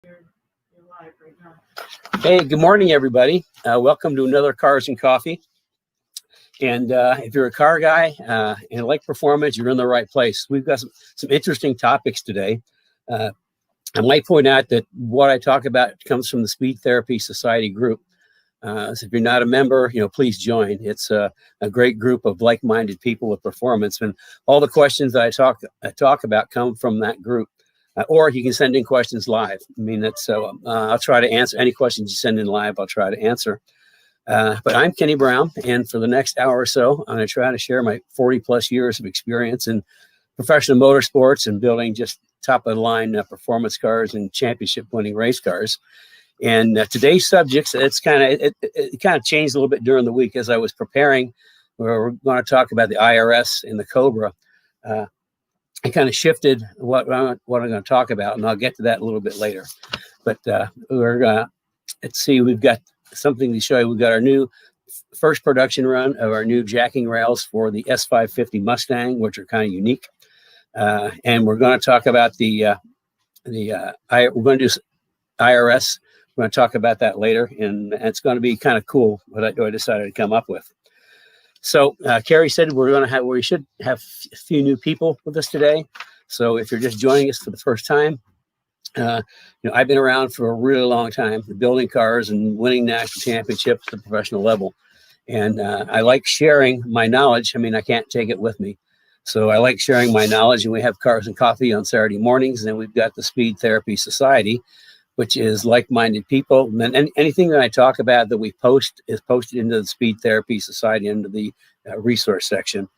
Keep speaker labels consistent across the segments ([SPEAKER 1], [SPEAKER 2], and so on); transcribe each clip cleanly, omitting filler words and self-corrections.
[SPEAKER 1] You're live right now. Hey, good morning, everybody. Welcome to another Cars and Coffee. And if you're a car guy and like performance, you're in the right place. We've got some interesting topics today. I might point out that what I talk about comes from the Speed Therapy Society group. So if you're not a member, please join. It's a great group of like-minded people with performance, and all the questions that I talk about come from that group. Or you can send in questions live. I mean, I'll try to answer any questions you send in live. I'll try to answer. But I'm Kenny Brown, and for the next hour or so, I'm going to try to share my 40 plus years of experience in professional motorsports and building just top of the line performance cars and championship winning race cars. And today's subjects, it kind of changed a little bit during the week as I was preparing. We're going to talk about the IRS and the Cobra. I kind of shifted what I'm going to talk about, and I'll get to that a little bit later. But let's see, we've got something to show you. We've got our new first production run of our new jacking rails for the S550 Mustang, which are kind of unique. And we're going to talk about we're going to do IRS. We're going to talk about that later, and it's going to be kind of cool what I decided to come up with. So Carrie said we should have a few new people with us today. So if you're just joining us for the first time, I've been around for a really long time, building cars and winning national championships at the professional level. And I like sharing my knowledge. I mean, I can't take it with me. So I like sharing my knowledge, and we have Cars and Coffee on Saturday mornings. And then we've got the Speed Therapy Society, which is like-minded people. And anything that I talk about that we post is posted into the Speed Therapy Society under the resource section.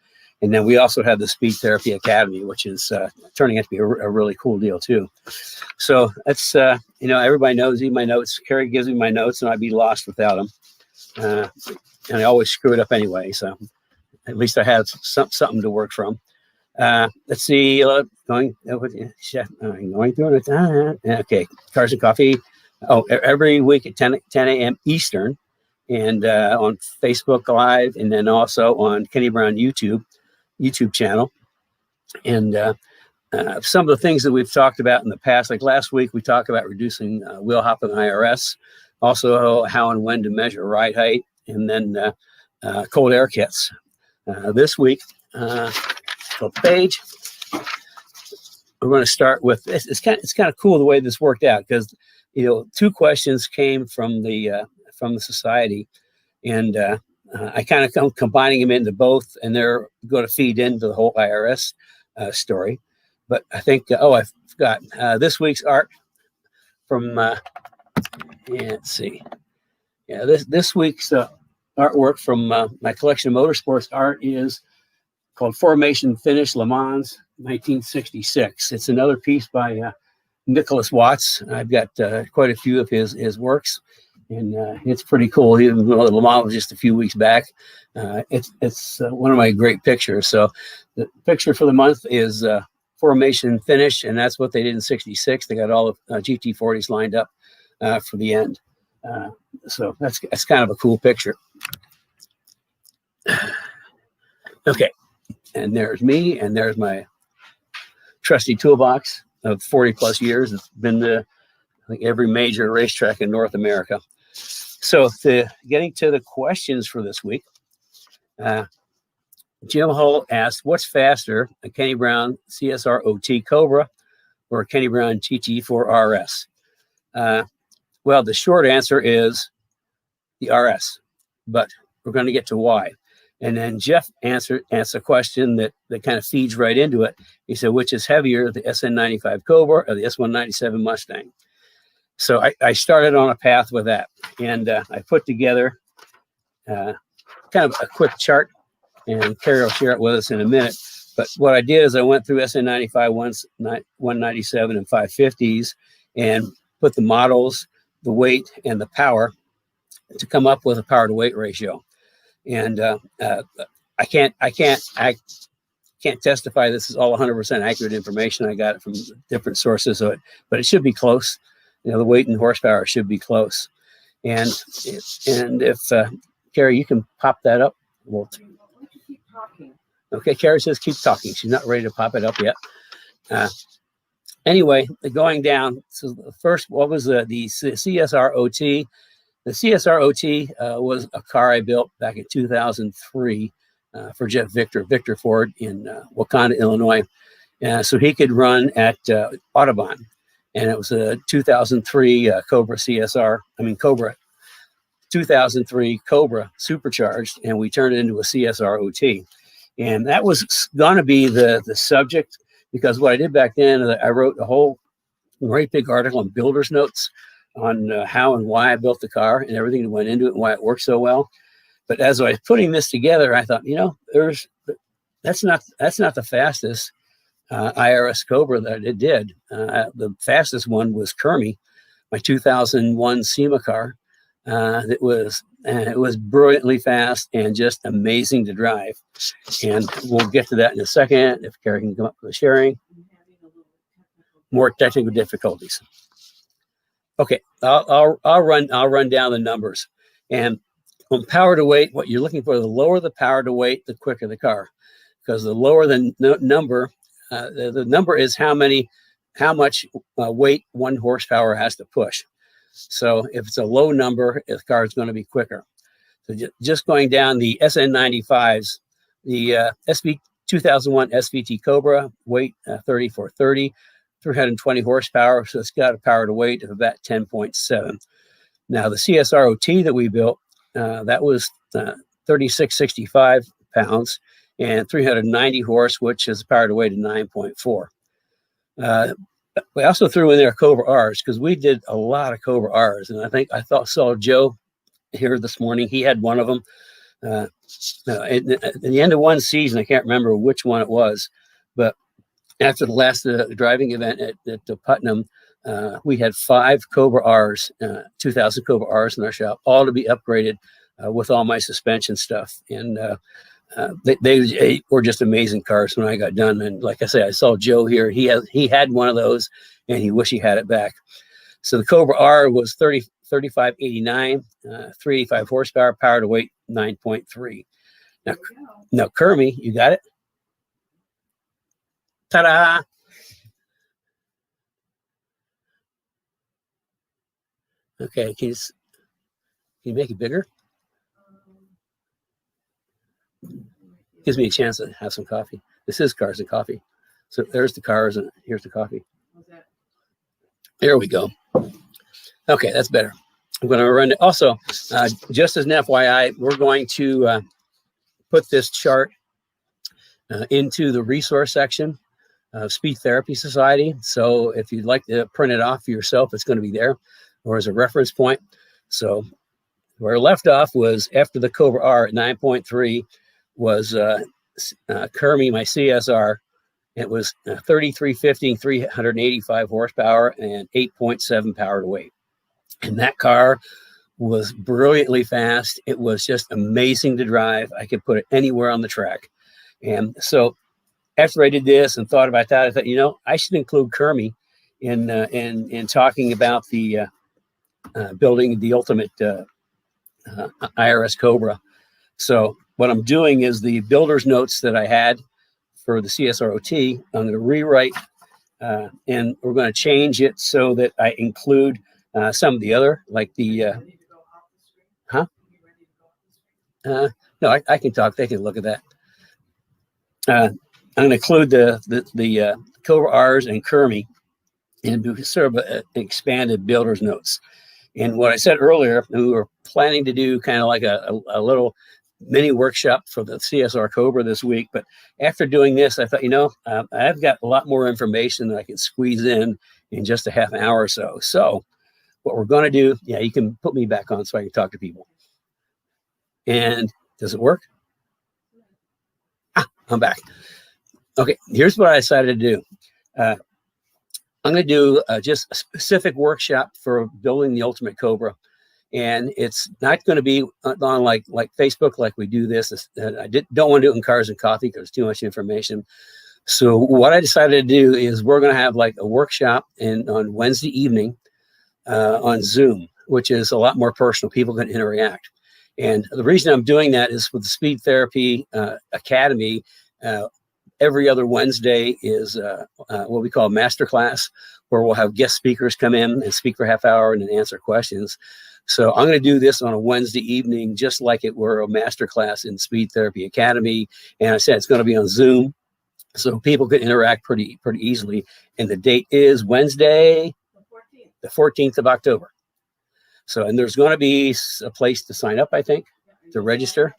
[SPEAKER 1] And then we also have the Speed Therapy Academy, which is turning out to be a really cool deal too. So that's, everybody knows my notes. Carrie gives me my notes, and I'd be lost without them. And I always screw it up anyway. So at least I have something to work from. Let's see, going through it. Okay, Cars and Coffee. Oh, every week at 10 a.m. Eastern, and on Facebook Live, and then also on Kenny Brown YouTube channel. And some of the things that we've talked about in the past, like last week, we talked about reducing wheel hop in IRS, also how and when to measure ride height, and then cold air kits. This week, flip the page. We're going to start with this. It's kind of cool the way this worked out, because two questions came from the society, and I kind of come combining them into both, and they're going to feed into the whole IRS story. But I think I forgot this week's art from let's see, this week's artwork from my collection of motorsports art is called Formation Finish Le Mans 1966. It's another piece by Nicholas Watts. I've got quite a few of his works, and it's pretty cool. Even though Le Mans was just a few weeks back, it's one of my great pictures. So the picture for the month is Formation Finish, and that's what they did in '66. They got all the GT40s lined up for the end. So that's kind of a cool picture. Okay. And there's me, and there's my trusty toolbox of 40 plus years. It's been to, I think, every major racetrack in North America. So getting to the questions for this week, Jim Hull asked, what's faster, a Kenny Brown CSR OT Cobra or a Kenny Brown GT4 RS? Well, the short answer is the RS, but we're going to get to why. And then Jeff answered a question that kind of feeds right into it. He said, which is heavier, the SN95 Cobra or the S197 Mustang? So I started on a path with that. And I put together kind of a quick chart, and Carrie will share it with us in a minute. But what I did is I went through SN95, 197, and 550s and put the models, the weight, and the power to come up with a power to weight ratio. And I can't testify this is all 100% accurate information. I got it from different sources, but it should be close. The weight and horsepower should be close. And if Carrie, you can pop that up. We'll Okay, Carrie says keep talking. She's not ready to pop it up yet. anyway, going down. So first, what was the CSR OT? The CSR OT was a car I built back in 2003 for Jeff Victor Ford in Wakanda, Illinois. So he could run at Audubon. And it was a 2003 Cobra 2003 Cobra supercharged, and we turned it into a CSR OT. And that was going to be the subject, because what I did back then, I wrote a whole great big article on builder's notes on how and why I built the car and everything that went into it and why it worked so well. But as I was putting this together, I thought, that's not the fastest IRS Cobra that it did. The fastest one was Kermie, my 2001 SEMA car. It was brilliantly fast and just amazing to drive. And we'll get to that in a second if Carrie can come up with a sharing. More technical difficulties. Okay, I'll run down the numbers. And on power to weight, what you're looking for, the lower the power to weight, the quicker the car, because the lower the number. The number is how much weight 1 horsepower has to push. So if it's a low number, the car is going to be quicker. So just going down the SN95s, the 2001 SVT Cobra, weight 3430, 320 horsepower. So it's got a power to weight of about 10.7. Now the CSR OT that we built, that was 3665 pounds. And 390 horse, which is a power to weight of 9.4. We also threw in there Cobra R's, because we did a lot of Cobra R's, and I saw Joe here this morning. He had one of them. At the end of one season, I can't remember which one it was, but after the last driving event at Putnam, we had 5 Cobra R's, 2000 Cobra R's in our shop, all to be upgraded with all my suspension stuff. And they were just amazing cars when I got done. And like I say, I saw Joe here. He had one of those, and he wished he had it back. So the Cobra R was 3589, 385 horsepower, power to weight 9.3. Now Kermie, you got it? Ta-da! Okay, can you make it bigger? Gives me a chance to have some coffee. This is Cars and Coffee. So there's the cars and here's the coffee. There we go. Okay, that's better. I'm going to run it. Also, just as an FYI, we're going to put this chart into the resource section of Speech Therapy Society. So if you'd like to print it off for yourself, it's going to be there, or as a reference point. So where I left off was after the Cobra R at 9.3 was Kermie, my CSR. It was 3350, 385 horsepower and 8.7 power to weight. And that car was brilliantly fast. It was just amazing to drive. I could put it anywhere on the track. And so after I did this and thought about that, I thought, I should include Kermie in talking about the building the ultimate IRS Cobra. So what I'm doing is the builder's notes that I had for the CSROT, I'm going to rewrite and we're going to change it so that I include some of the other, like the, no, I can talk. They can look at that. I'm going to include the Cobra R's and Kermie and do sort of an expanded builder's notes. And what I said earlier, we were planning to do kind of like a little mini workshop for the CSR Cobra this week. But after doing this, I thought, I've got a lot more information that I can squeeze in just a half an hour or so. So what we're going to do, you can put me back on so I can talk to people. And does it work? I'm back. Okay, here's what I decided to do. I'm going to do just a specific workshop for building the Ultimate Cobra. And it's not going to be on like Facebook like we do this. I don't want to do it in Cars and Coffee because it's too much information. So what I decided to do is we're going to have like a workshop on Wednesday evening on Zoom, which is a lot more personal. People can interact. And the reason I'm doing that is with the Speed Therapy Academy. every other Wednesday is what we call a master class, where we'll have guest speakers come in and speak for a half hour and then answer questions. So I'm going to do this on a Wednesday evening, just like it were a master class in Speed Therapy Academy. And I said it's going to be on Zoom, so people can interact pretty easily. And the date is Wednesday, the 14th of October. So, and there's going to be a place to sign up, I think, to register.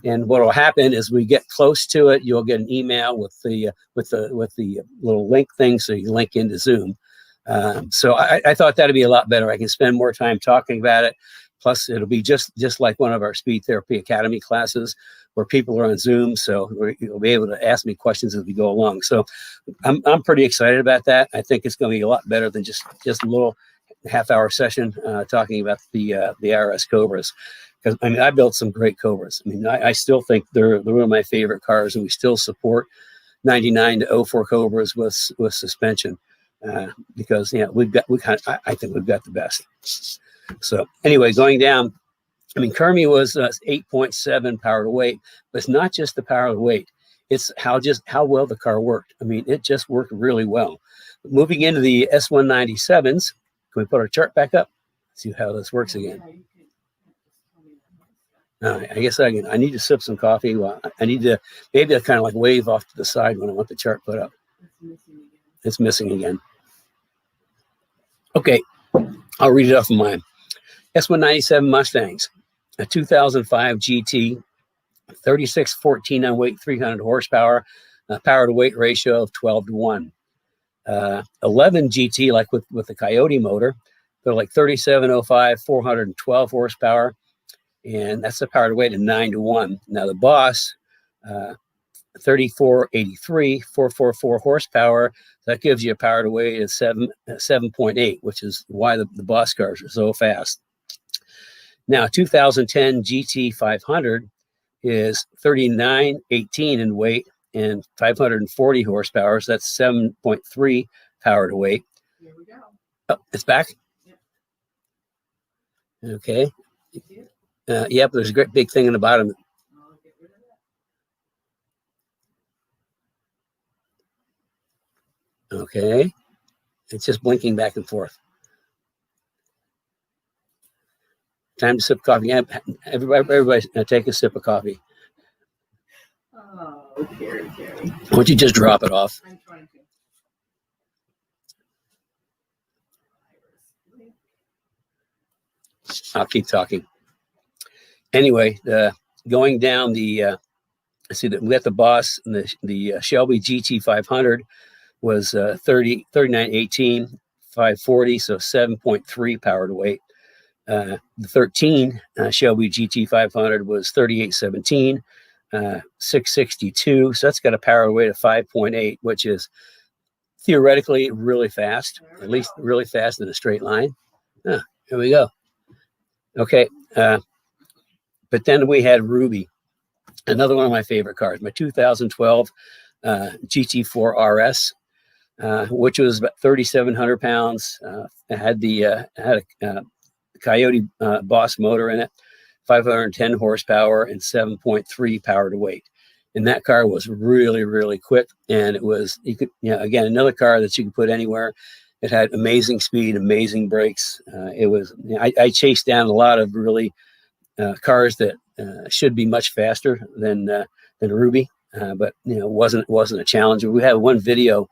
[SPEAKER 1] And what will happen is we get close to it, you'll get an email with the little link thing, so you link into Zoom. So I thought that'd be a lot better. I can spend more time talking about it. Plus, it'll be just like one of our Speed Therapy Academy classes where people are on Zoom, so you'll be able to ask me questions as we go along. So I'm pretty excited about that. I think it's going to be a lot better than just a little half-hour session talking about the IRS Cobras. Because I mean, I built some great Cobras. I mean, I still think they're one of my favorite cars, and we still support 99 to 04 Cobras with suspension because I think we've got the best. So anyway, going down, I mean, Kermie was 8.7 power to weight, but it's not just the power to weight; it's how well the car worked. I mean, it just worked really well. Moving into the S197s, can we put our chart back up? See how this works again. I guess I need to sip some coffee. Well, I need to maybe I kind of like wave off to the side when I want the chart put up. It's missing again. Okay, I'll read it off of mine. S197 Mustangs, a 2005 GT, 3614 on weight, 300 horsepower, power to weight ratio of 12 to 1. 11 GT, like with the Coyote motor, they're like 3705, 412 horsepower. And that's the power to weight of 9 to 1. Now the Boss, 3483, 444 horsepower. That gives you a power to weight of 7.8, which is why the Boss cars are so fast. Now 2010 GT 500 is 3918 in weight and 540 horsepower. So that's 7.3 power to weight.
[SPEAKER 2] Here we go.
[SPEAKER 1] Oh, it's back? Yep. Okay. Yep, there's a great big thing in the bottom.
[SPEAKER 2] I'll get rid of that.
[SPEAKER 1] Okay. It's just blinking back and forth. Time to sip coffee. Everybody take a sip of coffee.
[SPEAKER 2] Oh, Carrie.
[SPEAKER 1] Why don't you just drop it off?
[SPEAKER 2] I'm trying to.
[SPEAKER 1] I'll keep talking. Anyway, going down the, I see that we got the Boss, and the Shelby GT 500 was 3918, 540, so 7.3 power to weight. The 13 Shelby GT 500 was 3817, 662, so that's got a power to weight of 5.8, which is theoretically really fast, at least really fast in a straight line. Here we go. Okay. But then we had Ruby, another one of my favorite cars, my 2012 GT4 RS, which was about 3,700 pounds. It had a Coyote Boss motor in it, 510 horsepower and 7.3 power to weight. And that car was really, really quick. And it was, again, another car that you could put anywhere. It had amazing speed, amazing brakes. I chased down a lot of really cars that should be much faster than Ruby, but wasn't a challenge. We had one video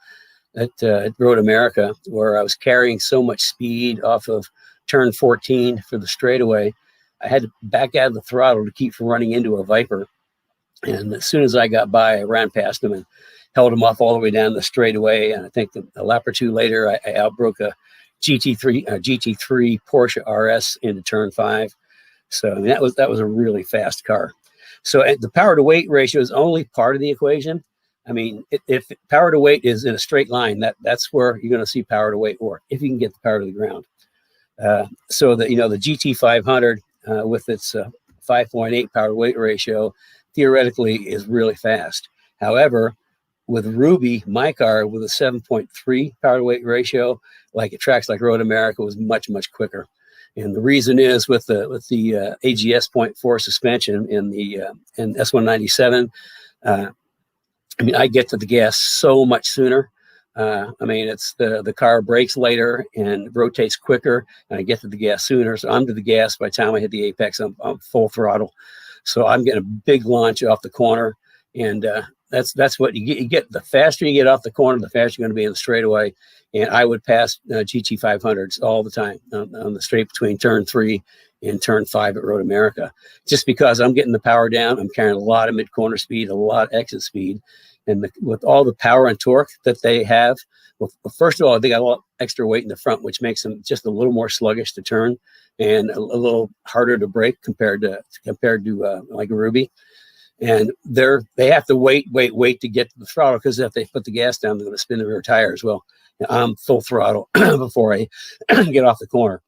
[SPEAKER 1] at Road America where I was carrying so much speed off of turn 14 for the straightaway, I had to back out of the throttle to keep from running into a Viper. And as soon as I got by, I ran past him and held him off all the way down the straightaway. And I think a lap or two later, I outbroke a GT3 Porsche RS into turn 5. So I mean, that was a really fast car. So the power to weight ratio is only part of the equation. I mean, if power to weight is in a straight line, that's where you're going to see power to weight work, if you can get the power to the ground. So that, the GT 500 with its 5.8 power to weight ratio theoretically is really fast. However, with Ruby, my car with a 7.3 power to weight ratio, like at tracks like Road America, was much, much quicker. And the reason is with the AGS 0.4 suspension in S197, I mean, I get to the gas so much sooner. I mean, it's the car brakes later and rotates quicker, and I get to the gas sooner. So I'm to the gas by the time I hit the apex. I'm full throttle, so I'm getting a big launch off the corner, and that's what you get. You get the faster you get off the corner, the faster you're going to be in the straightaway. And I would pass GT 500s all the time on the straight between turn 3 and turn 5 at Road America, just because I'm getting the power down. I'm carrying a lot of mid corner speed, a lot of exit speed. And with all the power and torque that they have, well, first of all, they got a lot extra weight in the front, which makes them just a little more sluggish to turn and a little harder to brake compared to like a Ruby. And they have to wait to get to the throttle, because if they put the gas down, they're going to spin the rear tires. Well, I'm full throttle before I get off the corner.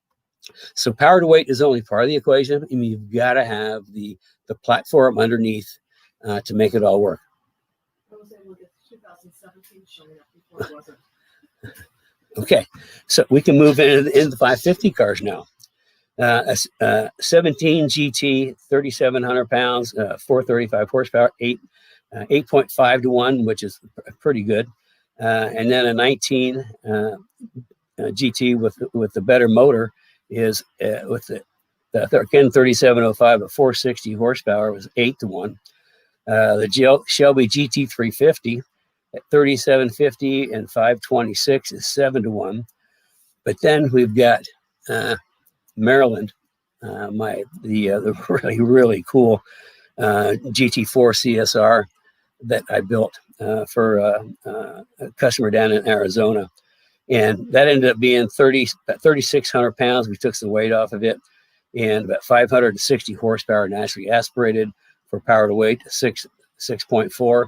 [SPEAKER 1] So power to weight is only part of the equation. I mean, you've got to have the platform underneath to make it all work.
[SPEAKER 2] I was able to get 2017 showing up before it wasn't.
[SPEAKER 1] Okay, so we can move into the 550 cars now. 17 GT, 3,700 pounds, 435 horsepower, 8.5 to 1, which is pretty good. And then a 19 GT with the better motor is with the again 3705 at 460 horsepower was 8 to 1. The Shelby GT 350 at 3750 and 526 is 7 to 1. But then we've got Maryland, the really cool GT4 CSR that I built for a customer down in Arizona, and that ended up being 3,600 pounds. We took some weight off of it, and about 560 horsepower naturally aspirated for power to weight 6.4.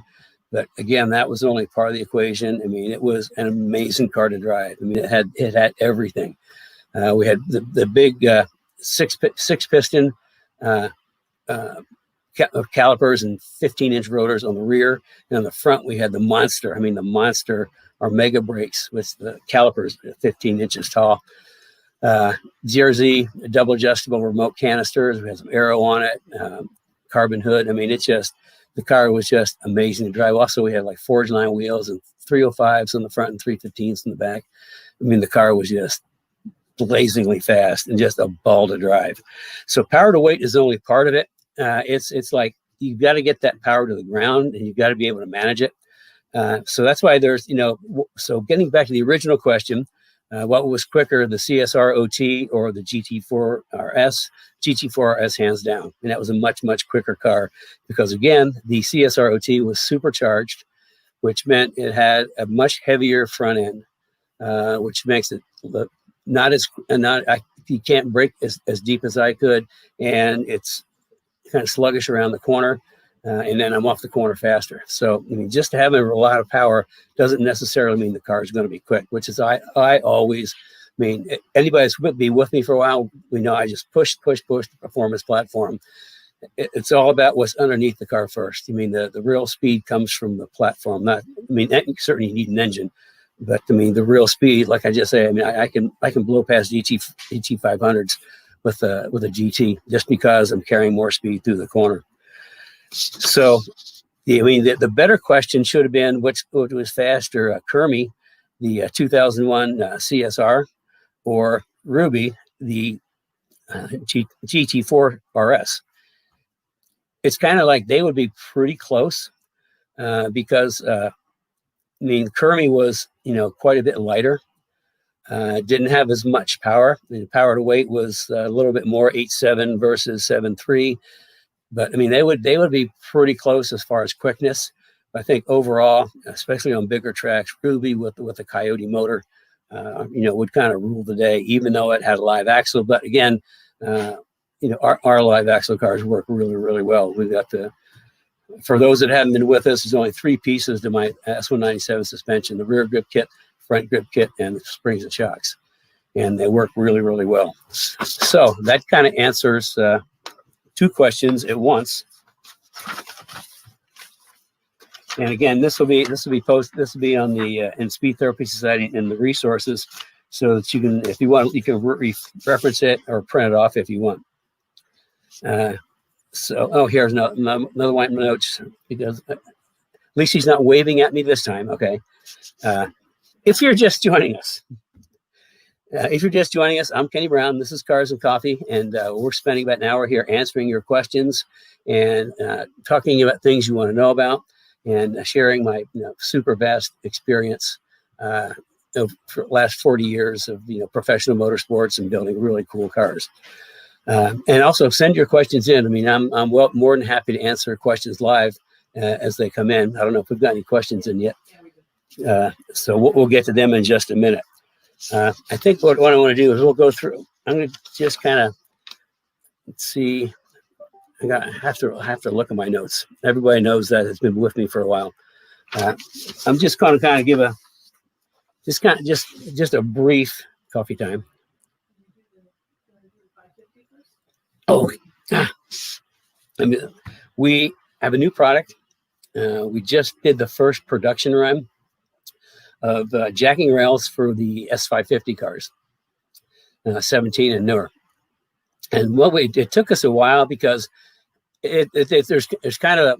[SPEAKER 1] But again, that was only part of the equation. I mean, it was an amazing car to drive. I mean, it had everything. We had the big six piston calipers and 15-inch rotors on the rear, and on the front we had the monster. I mean, the monster are mega brakes with the calipers 15 inches tall. GRZ double adjustable remote canisters. We had some aero on it, carbon hood. I mean, the car was just amazing to drive. Also, we had like forged line wheels and 305s on the front and 315s in the back. I mean, the car was just blazingly fast and just a ball to drive. So power to weight is only part of it. It's like you've got to get that power to the ground, and you've got to be able to manage it. So that's why there's, so getting back to the original question, what was quicker, the CSR OT or the GT4 RS? GT4 RS hands down. And that was a much, much quicker car because, again, the CSR OT was supercharged, which meant it had a much heavier front end, which makes it look you can't brake as deep as I could, and it's kind of sluggish around the corner, and then I'm off the corner faster. So I mean, just having a lot of power doesn't necessarily mean the car is going to be quick, which is I always, I mean, anybody that's with me for a while, we know I just push the performance platform. It's all about what's underneath the car first. I mean, the real speed comes from the platform. Certainly you need an engine, but I mean, the real speed, like I just say, I mean, I can blow past GT 500s with a GT just because I'm carrying more speed through the corner. So, I mean, the better question should have been what was faster, Kermie, the 2001 CSR, or Ruby, the GT4 RS. It's kind of like they would be pretty close because, I mean, Kermie was, quite a bit lighter. Didn't have as much power. The power to weight was a little bit more, 8.7 versus 7.3. But I mean, they would be pretty close as far as quickness. I think overall, especially on bigger tracks, Ruby with the Coyote motor, would kind of rule the day, even though it had a live axle. But again, our live axle cars work really, really well. We've got for those that haven't been with us, there's only 3 pieces to my S197 suspension: the rear grip kit, front grip kit, and the springs and shocks. And they work really, really well. So that kind of answers 2 questions at once. And again, this will be on the in Speed Therapy Society in the resources, so that you can, if you want, you can reference it or print it off if you want. Here's another one of my notes, because least he's not waving at me this time. Okay. If you're just joining us, I'm Kenny Brown. This is Cars and Coffee, and we're spending about an hour here answering your questions and talking about things you want to know about, and sharing my super vast experience for the last 40 years of professional motorsports and building really cool cars. And also send your questions in. I mean, I'm more than happy to answer questions live as they come in. I don't know if we've got any questions in yet. So we'll get to them in just a minute. I think what I want to do is we'll go through. I'm going to just kind of see. I have to look at my notes. Everybody knows that it's been with me for a while. I'm just going to kind of give just a brief coffee time. Oh, we have a new product. We just did the first production run of jacking rails for the S550 cars, 17 and newer. And it took us a while because there's kind of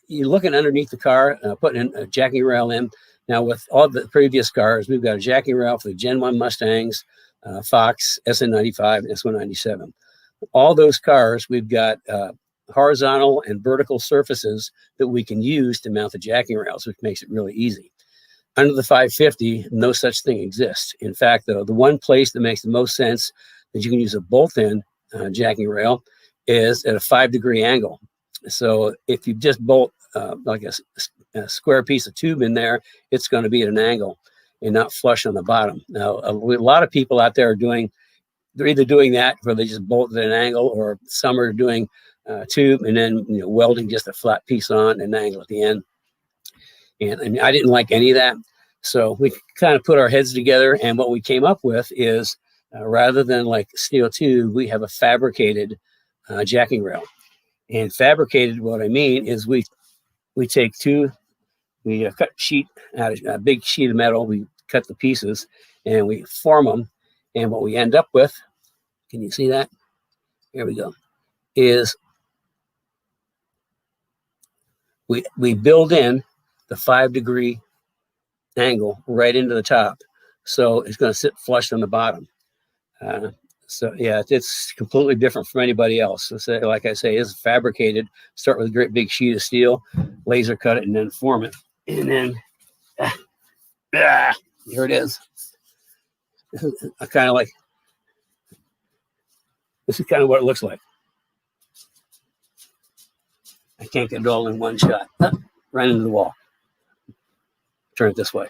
[SPEAKER 1] you're looking underneath the car, putting in a jacking rail in. Now with all the previous cars, we've got a jacking rail for the Gen 1 Mustangs, Fox, SN95, and S197. All those cars, we've got horizontal and vertical surfaces that we can use to mount the jacking rails, which makes it really easy. Under the 550, no such thing exists. In fact, though, the one place that makes the most sense that you can use a bolt-in jacking rail is at a 5-degree angle. So if you just bolt like a square piece of tube in there, it's going to be at an angle and not flush on the bottom. Now, a lot of people out there they're either doing that where they just bolt at an angle, or some are doing tube and then welding just a flat piece on an angle at the end. And I didn't like any of that. So we kind of put our heads together, and what we came up with is rather than like steel tube, we have a fabricated jacking rail. And fabricated, what I mean is we take we cut a big sheet of metal, we cut the pieces and we form them. And what we end up with, can you see that? Here we go, is we build in the 5-degree angle right into the top. So it's going to sit flush on the bottom. So yeah, it's completely different from anybody else. So like I say, it's fabricated. Start with a great big sheet of steel, laser cut it, and then form it. And then here it is. I kind of like, this is kind of what it looks like. I can't get it all in one shot. Right into the wall. Turn it this way.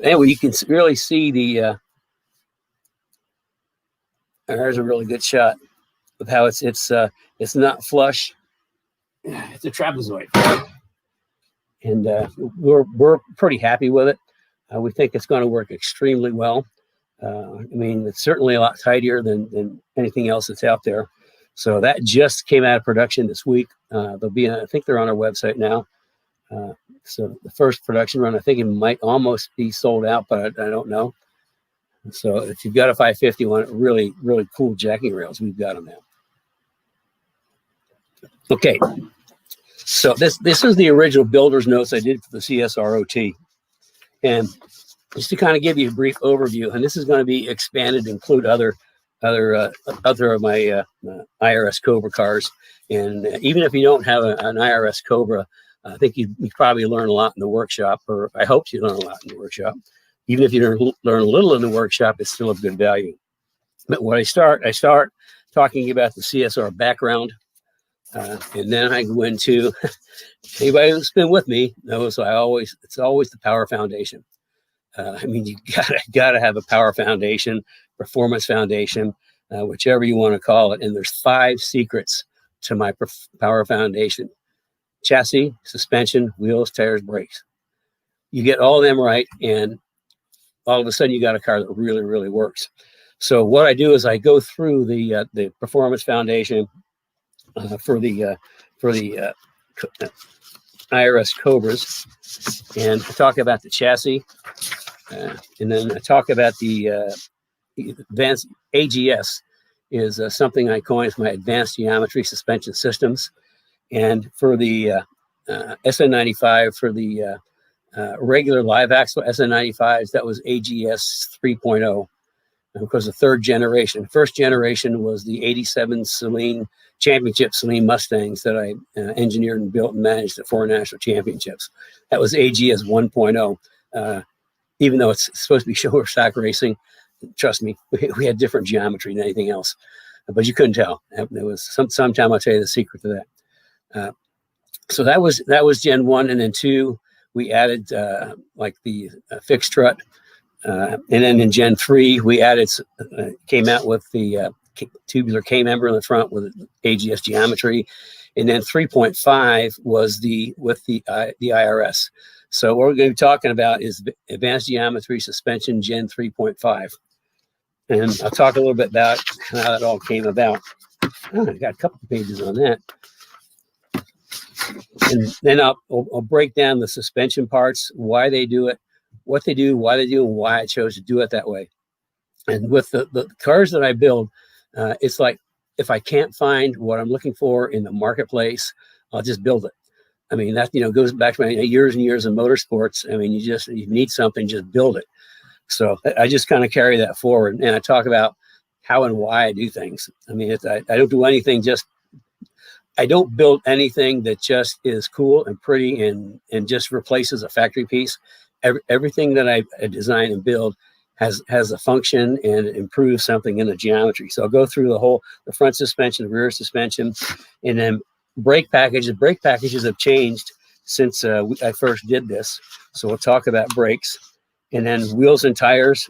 [SPEAKER 1] Anyway, you can really see there's a really good shot of how it's not flush. It's a trapezoid, and we're pretty happy with it. We think it's going to work extremely well. I mean, it's certainly a lot tighter than anything else that's out there. So that just came out of production this week. I think they're on our website now. So the first production run, I think it might almost be sold out, but I don't know. So if you've got a 550 one, really, really cool jacking rails, we've got them now. Okay. So this is the original builder's notes I did for the CSROT. And just to kind of give you a brief overview, and this is going to be expanded to include other of my IRS Cobra cars. And even if you don't have an IRS Cobra, I think you probably learn a lot in the workshop, or I hope you learn a lot in the workshop. Even if you learn a little in the workshop, it's still of good value. But when I start talking about the CSR background, and then I go into anybody who's been with me knows it's always the power foundation. I mean, you gotta have a power foundation, performance foundation, whichever you want to call it. And there's 5 secrets to my power foundation: chassis, suspension, wheels, tires, brakes. You get all of them right, and all of a sudden you got a car that really, really works. So what I do is I go through the performance foundation for the IRS Cobras, and I talk about the chassis, and then I talk about the advanced AGS is something I coined as my advanced geometry suspension systems. And for the SN95 for the regular live axle SN95s. That was AGS 3.0. Of course, the third generation. First generation was the 87 Saleen Championship Saleen Mustangs that I engineered and built and managed at 4 national championships. That was AGS 1.0. Even though it's supposed to be show stock racing, trust me, we had different geometry than anything else, but you couldn't tell. There was sometime I'll tell you the secret to that. So that was Gen 1, and then 2 we added like the fixed strut, and then in Gen 3 we added came out with the tubular K member in the front with AGS geometry, and then 3.5 was with the IRS. So what we're going to be talking about is advanced geometry suspension Gen 3.5. And I'll talk a little bit about how that all came about. Oh, I got a couple of pages on that. And then I'll break down the suspension parts, why they do it, what they do, why they do, and why I chose to do it that way. And with the cars that I build, it's like if I can't find what I'm looking for in the marketplace, I'll just build it. I mean, that, goes back to my years and years of motorsports. I mean, you need something, just build it. So I just kind of carry that forward, and I talk about how and why I do things. I mean, I don't do anything I don't build anything that just is cool and pretty and just replaces a factory piece. Everything that I design and build has a function and improves something in the geometry. So I'll go through the front suspension, the rear suspension, and then brake packages. Brake packages have changed since I first did this. So we'll talk about brakes, and then wheels and tires.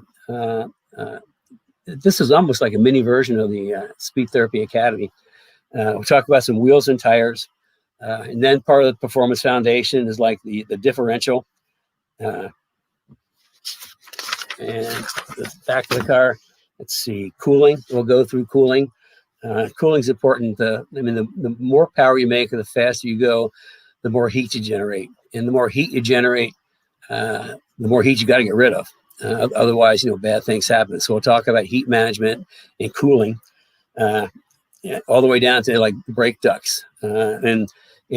[SPEAKER 1] This is almost like a mini version of the Speed Therapy Academy. We'll talk about some wheels and tires, and then part of the performance foundation is like the differential, and the back of the car. Let's see, cooling. We'll go through cooling. Cooling is important. The more power you make, or the faster you go, the more heat you generate, and the more heat you generate, the more heat you got to get rid of. Otherwise, bad things happen. So we'll talk about heat management and cooling. All the way down to like brake ducts, and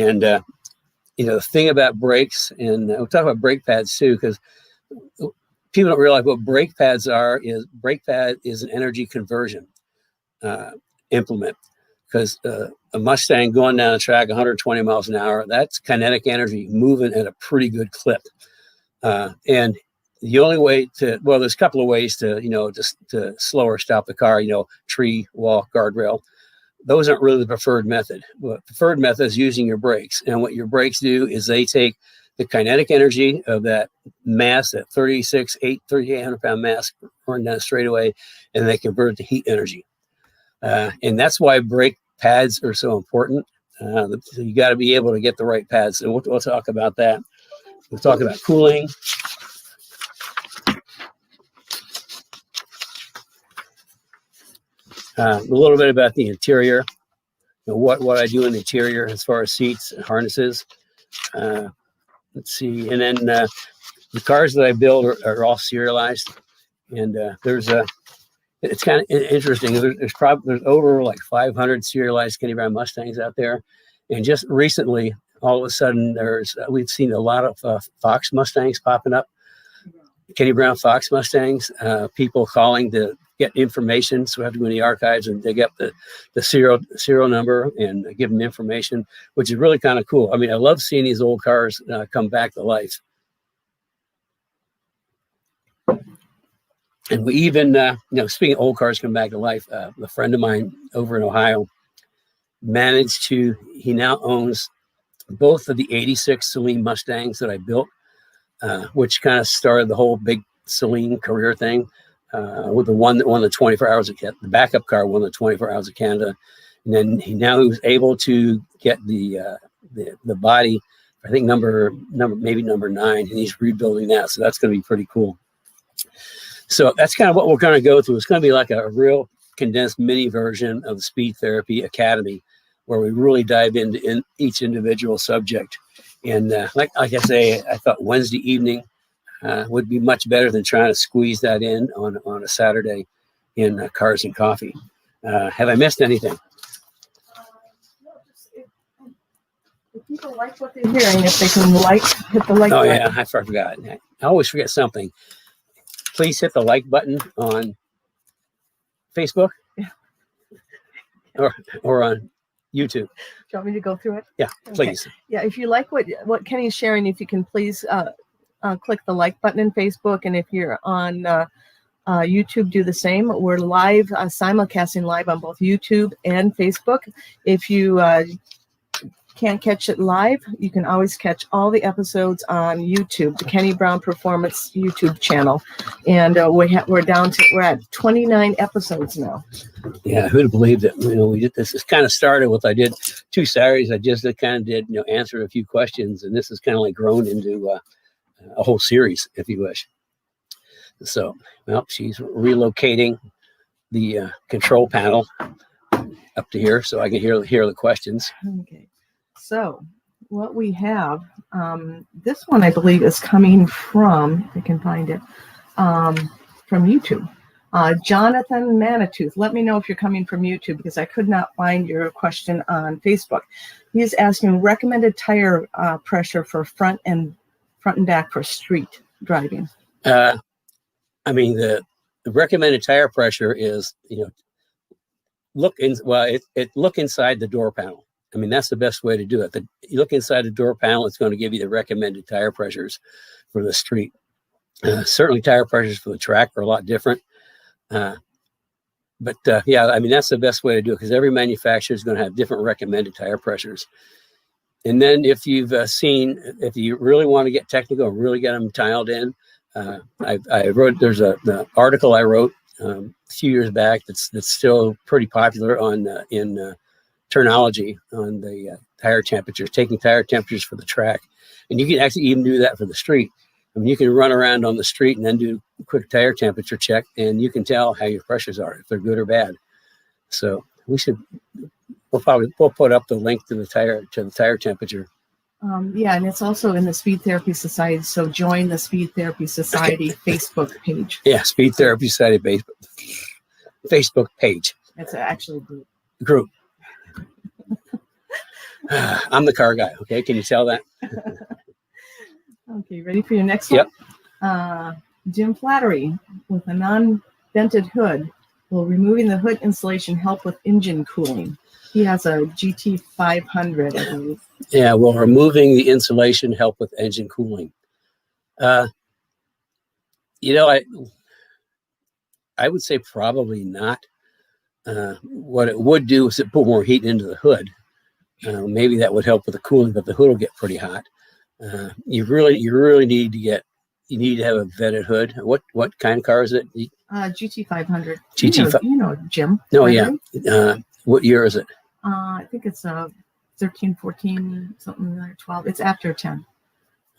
[SPEAKER 1] the thing about brakes, and we'll talk about brake pads too, because people don't realize what brake pads are. Brake pad is an energy conversion implement, because a Mustang going down the track 120 miles an hour, that's kinetic energy moving at a pretty good clip, and the only way there's a couple of ways to to slow or stop the car, tree, wall, guardrail. Those aren't really the preferred method. The preferred method is using your brakes. And what your brakes do is they take the kinetic energy of that mass, that 3,800 pound mass running down straightaway, and they convert it to heat energy. And that's why brake pads are so important. You got to be able to get the right pads. And we'll talk about that. We'll talk about cooling. A little bit about the interior, what I do in the interior as far as seats and harnesses. Let's see, and then the cars that I build are all serialized, and it's kind of interesting. There's over like 500 serialized Kenny Brown Mustangs out there, and just recently, all of a sudden, we've seen a lot of Fox Mustangs popping up, Kenny Brown Fox Mustangs. People calling to get information, so we have to go in the archives and dig up the serial number and give them information, which is really kind of cool. I mean, I love seeing these old cars come back to life. And we even, speaking of old cars come back to life, a friend of mine over in Ohio he now owns both of the 86 Saleen Mustangs that I built, which kind of started the whole big Saleen career thing. With the one that won the 24 hours of Canada, the backup car won the 24 hours of Canada, and then he was able to get the body, I think number 9, and he's rebuilding that. So that's going to be pretty cool. So that's kind of what we're going to go through. It's going to be like a real condensed mini version of the Speed Therapy Academy, where we really dive into each individual subject. And like I say, I thought Wednesday evening would be much better than trying to squeeze that in on a Saturday in Cars and Coffee. Have I missed anything?
[SPEAKER 2] No, the people like what they're hearing, if they can hit the like
[SPEAKER 1] Oh
[SPEAKER 2] button.
[SPEAKER 1] yeah, I forgot. I always forget something. Please hit the like button on Facebook.
[SPEAKER 2] Yeah.
[SPEAKER 1] or on YouTube.
[SPEAKER 2] Do you want me to go through it?
[SPEAKER 1] Yeah, please.
[SPEAKER 2] Okay. Yeah, if you like what Kenny's sharing, if you can please click the like button in Facebook, and if you're on YouTube, do the same. We're live, simulcasting live on both YouTube and Facebook. If you can't catch it live, you can always catch all the episodes on YouTube, the Kenny Brown Performance YouTube channel, and we're at 29 episodes now.
[SPEAKER 1] Yeah, who'd have believed that? We did this. This kind of started with, I did 2 Saturdays. I just kind of did answer a few questions, and this has kind of like grown into a whole series, if you wish. So, well, she's relocating the control panel up to here so I can hear the questions.
[SPEAKER 2] Okay. So what we have, this one I believe is coming from, if I can find it, from YouTube. Jonathan Manitooth, let me know if you're coming from YouTube because I could not find your question on Facebook. He is asking recommended tire pressure for front and back for street driving.
[SPEAKER 1] I mean, the recommended tire pressure is, look inside the door panel. I mean, that's the best way to do it. You look inside the door panel, it's going to give you the recommended tire pressures for the street. Certainly tire pressures for the track are a lot different. Yeah, I mean, that's the best way to do it because every manufacturer is going to have different recommended tire pressures. And then if you really want to get technical and really get them tiled in, there's an article I wrote a few years back that's still pretty popular in Turnology on the tire temperatures, taking tire temperatures for the track. And you can actually even do that for the street. I mean, you can run around on the street and then do a quick tire temperature check, and you can tell how your pressures are, if they're good or bad. So we'll put up the link to the tire temperature.
[SPEAKER 2] Yeah, and it's also in the Speed Therapy Society. So join the Speed Therapy Society Facebook page.
[SPEAKER 1] Yeah, Speed Therapy Society Facebook page.
[SPEAKER 2] It's actually a
[SPEAKER 1] group. I'm the car guy. Okay, can you tell that?
[SPEAKER 2] Okay, ready for your next one?
[SPEAKER 1] Yep.
[SPEAKER 2] Jim Flattery with a non-vented hood. Will removing the hood insulation help with engine cooling? He has a GT 500, I believe.
[SPEAKER 1] Yeah, well, removing the insulation help with engine cooling. I would say probably not. What it would do is it put more heat into the hood. Maybe that would help with the cooling, but the hood will get pretty hot. You really need to have a vetted hood. What kind of car is it?
[SPEAKER 2] GT 500.
[SPEAKER 1] GT
[SPEAKER 2] Jim.
[SPEAKER 1] No, yeah. What year is it?
[SPEAKER 2] I think it's 13, 14, something like 12. It's after 10.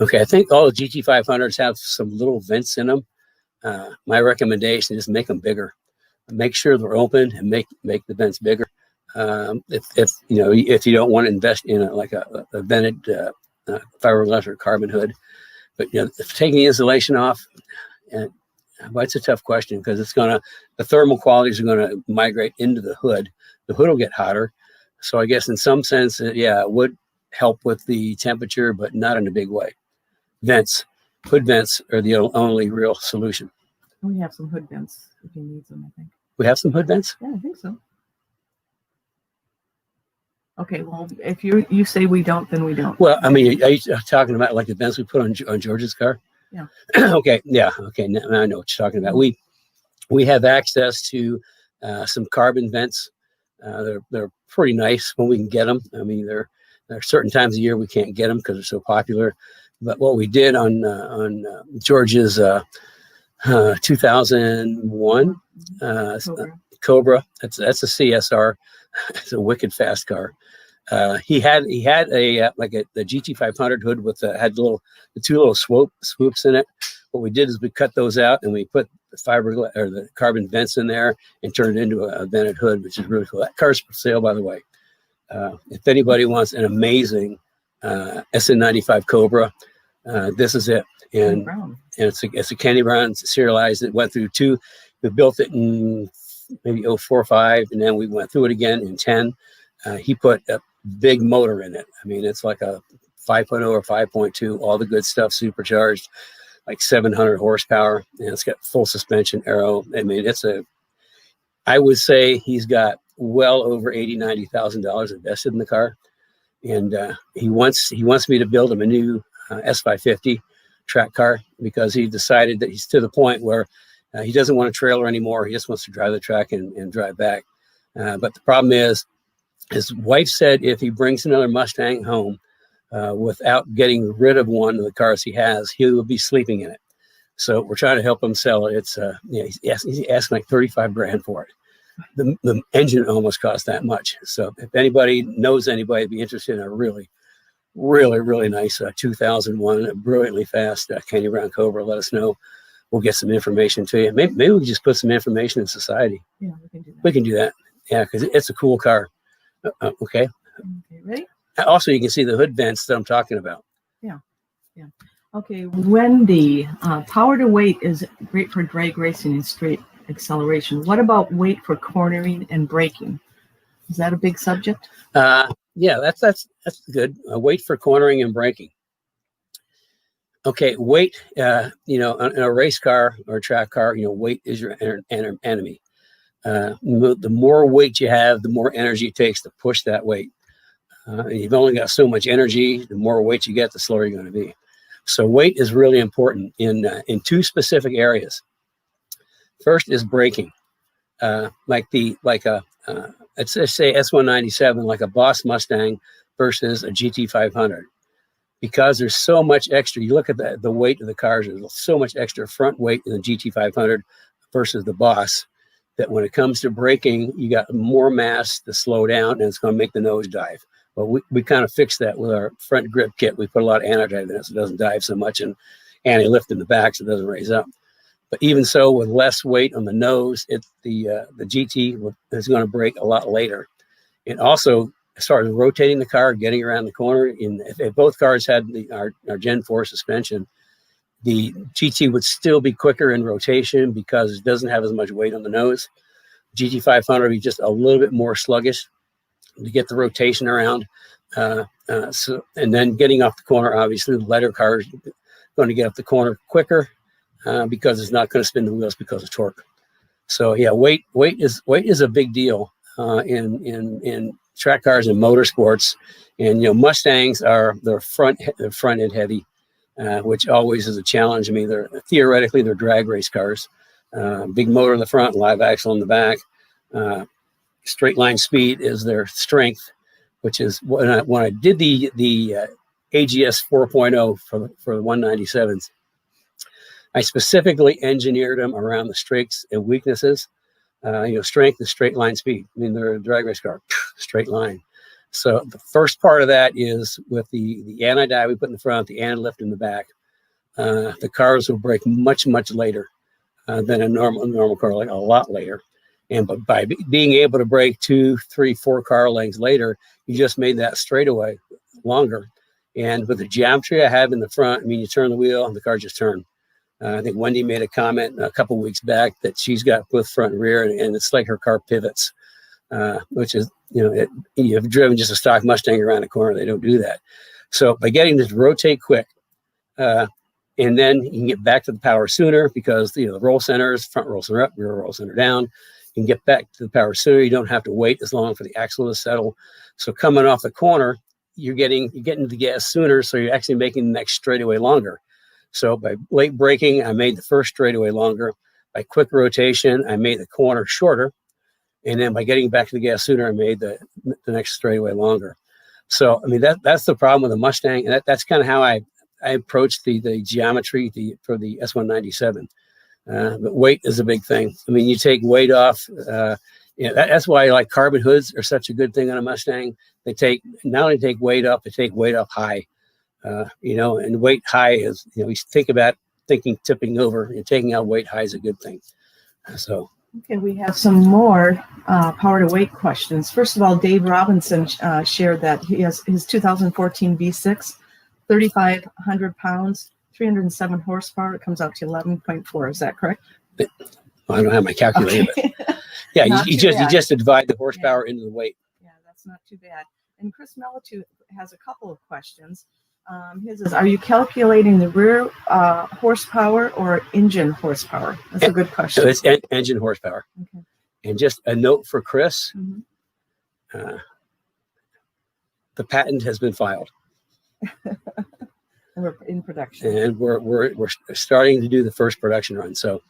[SPEAKER 1] Okay, I think all the GT 500s have some little vents in them. My recommendation is make them bigger. Make sure they're open and make the vents bigger. If you don't want to invest in a vented fiberglass or carbon hood, but taking the insulation off, it's a tough question because the thermal qualities are going to migrate into the hood. The hood will get hotter, so I guess in some sense, it would help with the temperature, but not in a big way. Hood vents are the only real solution.
[SPEAKER 2] We have some hood vents if you need them, I think.
[SPEAKER 1] We have some hood vents?
[SPEAKER 2] Yeah, I think so. Okay, well, if you say we don't, then we don't.
[SPEAKER 1] Well, I mean, are you talking about like the vents we put on George's car?
[SPEAKER 2] Yeah.
[SPEAKER 1] Okay, yeah, okay. Now I know what you're talking about. We have access to some carbon vents. They're pretty nice when we can get them. I mean, there are certain times of year we can't get them because they're so popular. But what we did on George's 2001 Cobra, that's a CSR. It's a wicked fast car. He had a the GT 500 hood with had the two little swoops in it. What we did is we cut those out and we put the fiberglass or the carbon vents in there and turned it into a vented hood, which is really cool. That car's for sale, by the way. If anybody wants an amazing SN95 Cobra, this is it. And it's a Kenny Brown serialized. It went through two. We built it in maybe 04 or 05, and then we went through it again in 10. He put big motor in it. I mean, it's like a 5.0 or 5.2, all the good stuff, supercharged, like 700 horsepower, and it's got full suspension, aero. I mean, I would say he's got well over $90,000 invested in the car, and he wants me to build him a new S550 track car, because he decided that he's to the point where he doesn't want a trailer anymore. He just wants to drive the track and drive back. But the problem is, his wife said if he brings another Mustang home without getting rid of one of the cars he has, he will be sleeping in it. So we're trying to help him sell it. It's he's asking like 35 grand for it. The engine almost cost that much. So if anybody knows anybody would be interested in a really, really, really nice 2001, brilliantly fast Kenny Brown Cobra, let us know. We'll get some information to you. Maybe we can just put some information in society.
[SPEAKER 2] Yeah, we can do that.
[SPEAKER 1] We can do that. Yeah, because it's a cool car. Okay.
[SPEAKER 2] Okay, ready?
[SPEAKER 1] Also, you can see the hood vents that I'm talking about.
[SPEAKER 2] Yeah. Okay, Wendy, power to weight is great for drag racing and straight acceleration. What about weight for cornering and braking? Is that a big subject?
[SPEAKER 1] Yeah, that's good. Weight for cornering and braking. Okay, weight. In a race car or a track car, weight is your enemy. The more weight you have, the more energy it takes to push that weight. You've only got so much energy. The more weight you get, the slower you're going to be. So weight is really important in two specific areas. First is braking. Let's say S197, like a Boss Mustang versus a GT500. Because there's so much extra, you look at the weight of the cars, there's so much extra front weight in the GT500 versus the Boss, that when it comes to braking, you got more mass to slow down, and it's going to make the nose dive. Well, we kind of fixed that with our front grip kit. We put a lot of anti-dive in it so it doesn't dive so much, and anti-lift in the back so it doesn't raise up. But even so, with less weight on the nose, the GT is going to brake a lot later. And also, as far as rotating the car, getting around the corner, if both cars had our Gen 4 suspension, the GT would still be quicker in rotation because it doesn't have as much weight on the nose. GT500 would be just a little bit more sluggish to get the rotation around. And then getting off the corner, obviously, the lighter car is going to get up the corner quicker because it's not going to spin the wheels because of torque. So yeah, weight is a big deal in track cars and motorsports. And Mustangs they're front end heavy, which always is a challenge. I mean, they're drag race cars. Big motor in the front, live axle in the back. Straight line speed is their strength, which is when I did the AGS 4.0 for the 197s, I specifically engineered them around the strengths and weaknesses. Strength is straight line speed. I mean, they're a drag race car, straight line. So the first part of that is with the anti-dive we put in the front, the anti-lift in the back. The cars will brake much, much later than a normal car, like a lot later. But by being able to brake 2, 3, 4 car lengths later, you just made that straightaway longer. And with the geometry I have in the front, I mean, you turn the wheel and the car just turned. I think Wendy made a comment a couple of weeks back that she's got both front and rear, and it's like her car pivots, which is, you've driven just a stock Mustang around the corner. They don't do that. So by getting this to rotate quick, and then you can get back to the power sooner because, the roll centers, front roll center up, rear roll center down. You can get back to the power sooner. You don't have to wait as long for the axle to settle. So coming off the corner, you're getting the gas sooner. So you're actually making the next straightaway longer. So by late braking, I made the first straightaway longer. By quick rotation, I made the corner shorter. And then by getting back to the gas sooner, I made the next straightaway longer. So, I mean, that's the problem with the Mustang. And that's kind of how I approached the geometry for the S197. But weight is a big thing. I mean, you take weight off. That's why like carbon hoods are such a good thing on a Mustang. They not only take weight up, they take weight up high. And weight high is, we think about tipping over, and taking out weight high is a good thing. So.
[SPEAKER 2] Okay, we have some more power to weight questions. First of all, Dave Robinson shared that he has his 2014 V6, 3,500 pounds, 307 horsepower. It comes out to 11.4. Is that correct?
[SPEAKER 1] I don't have my calculator.
[SPEAKER 2] Okay.
[SPEAKER 1] But yeah, you just divide the horsepower into the weight.
[SPEAKER 2] Yeah, that's not too bad. And Chris Melitu has a couple of questions. His is, are you calculating the rear horsepower or engine horsepower? That's a good question.
[SPEAKER 1] So it's engine horsepower.
[SPEAKER 2] Okay.
[SPEAKER 1] And just a note for Chris, the patent has been filed.
[SPEAKER 2] And we're in production.
[SPEAKER 1] And we're starting to do the first production run. So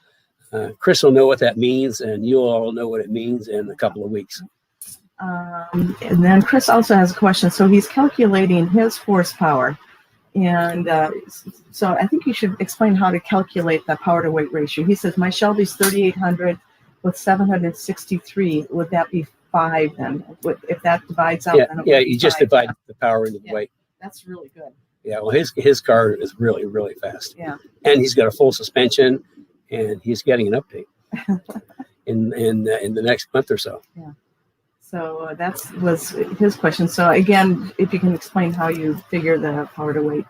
[SPEAKER 1] Chris will know what that means, and you'll all know what it means in a couple of weeks.
[SPEAKER 2] And then Chris also has a question. So he's calculating his horsepower. And so I think you should explain how to calculate the power to weight ratio. He says, my Shelby's 3,800 with 763. Would that be 5 then? If that divides out?
[SPEAKER 1] Yeah, you just divide the power into the weight.
[SPEAKER 2] That's really good.
[SPEAKER 1] Yeah, well, his car is really, really fast.
[SPEAKER 2] Yeah.
[SPEAKER 1] And he's got a full suspension, and he's getting an update in the next month or so.
[SPEAKER 2] Yeah. So that was his question. So again, if you can explain how you figure the power to weight.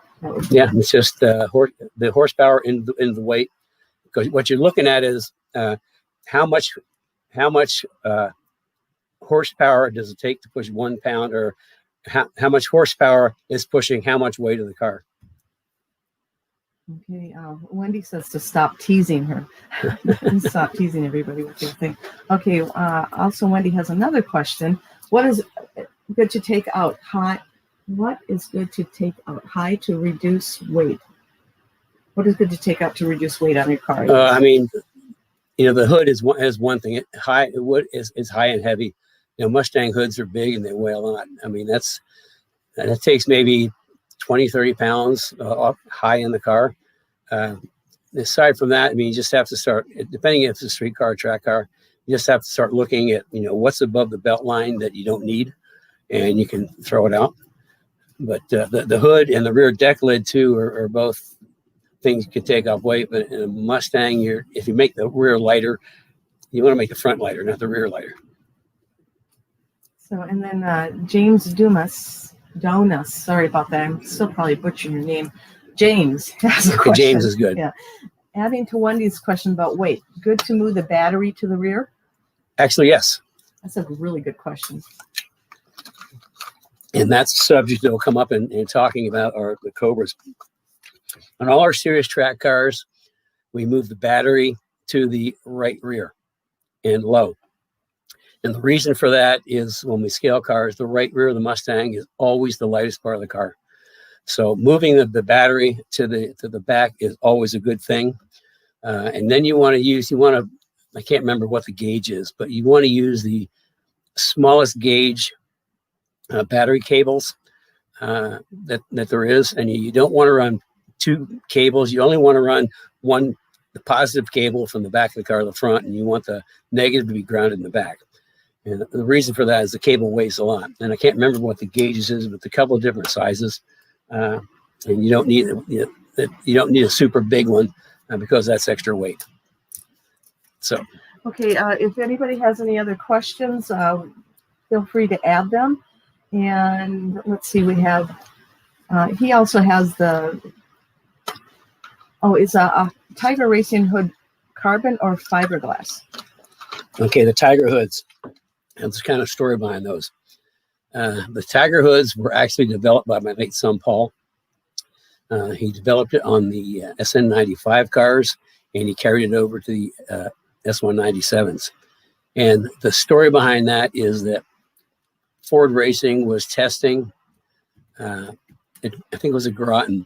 [SPEAKER 1] Yeah, it's just the horsepower in the weight. Because what you're looking at is how much horsepower does it take to push 1 pound, or how much horsepower is pushing how much weight of the car.
[SPEAKER 2] Okay, Wendy says to stop teasing her. Stop teasing everybody with your thing. Okay, also Wendy has another question. What is good to take out high? What is good to take out high to reduce weight? What is good to take out to reduce weight on your car?
[SPEAKER 1] I mean, the hood is one thing. Wood is high and heavy. Mustang hoods are big and they weigh a lot. I mean, that takes maybe 20, 30 pounds up high in the car. Aside from that, I mean, you just have to start, depending if it's a street car or track car, you just have to start looking at, what's above the belt line that you don't need, and you can throw it out. But the hood and the rear deck lid too are both things you can take off weight. But in a Mustang, if you make the rear lighter, you want to make the front lighter, not the rear lighter.
[SPEAKER 2] So, and then James Donas, sorry about that. I'm still probably butchering your name. James has a question.
[SPEAKER 1] James is good.
[SPEAKER 2] Yeah. Adding to Wendy's question about weight, good to move the battery to the rear?
[SPEAKER 1] Actually, yes.
[SPEAKER 2] That's a really good question.
[SPEAKER 1] And that's a subject that will come up in talking about the Cobras. On all our serious track cars, we move the battery to the right rear and low. And the reason for that is when we scale cars, the right rear of the Mustang is always the lightest part of the car. So moving the battery to the back is always a good thing. And then I can't remember what the gauge is, but you want to use the smallest gauge battery cables that there is. And you don't want to run 2 cables. You only want to run the positive cable from the back of the car to the front, and you want the negative to be grounded in the back. And the reason for that is the cable weighs a lot. And I can't remember what the gauges is, but a couple of different sizes. And you don't need a super big one because that's extra weight. So.
[SPEAKER 2] Okay, if anybody has any other questions, feel free to add them. And let's see, we have, he also has is a Tiger Racing hood carbon or fiberglass?
[SPEAKER 1] Okay, the Tiger hoods. That's kind of story behind those. The Tiger hoods were actually developed by my late son, Paul. He developed it on the SN95 cars, and he carried it over to the S197s. And the story behind that is that Ford Racing was testing, I think it was a Groton,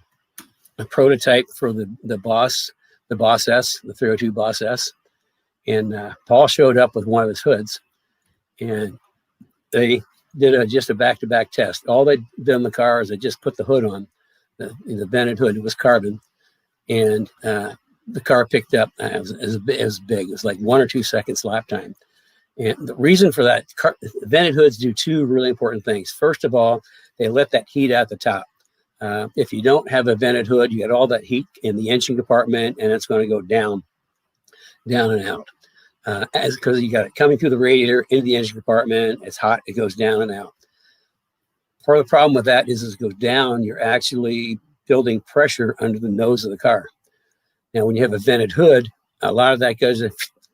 [SPEAKER 1] a prototype for the Boss S, the 302 Boss S. And Paul showed up with one of his hoods, and they did just a back-to-back test. All they did on the car is they just put the hood on, the vented hood. It was carbon, and the car picked up. It was big. It was like 1 or 2 seconds lap time. And the reason for that, vented hoods do 2 really important things. First of all, they let that heat out the top. If you don't have a vented hood, you get all that heat in the engine compartment, and it's going to go down and out. Because you got it coming through the radiator into the engine compartment. It's hot. It goes down and out. Part of the problem with that is as it goes down, you're actually building pressure under the nose of the car. Now, when you have a vented hood, a lot of that goes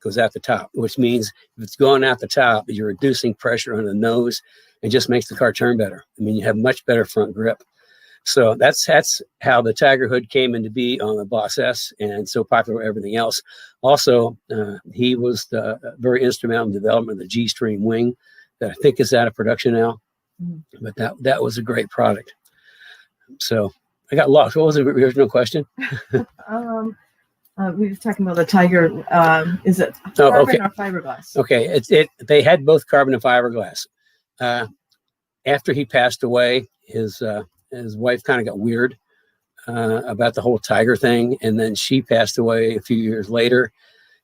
[SPEAKER 1] goes out the top, which means if it's going out the top, you're reducing pressure on the nose and just makes the car turn better. I mean, you have much better front grip. So that's how the Tiger hood came into be on the Boss S and so popular with everything else. Also, he was very instrumental in the development of the G-Stream wing that I think is out of production now. But that was a great product. So I got lost. What was the original question?
[SPEAKER 2] We were talking about the Tiger. Is it carbon or fiberglass?
[SPEAKER 1] Okay, they had both carbon and fiberglass. After he passed away, his wife kind of got weird about the whole Tiger thing, and then she passed away a few years later,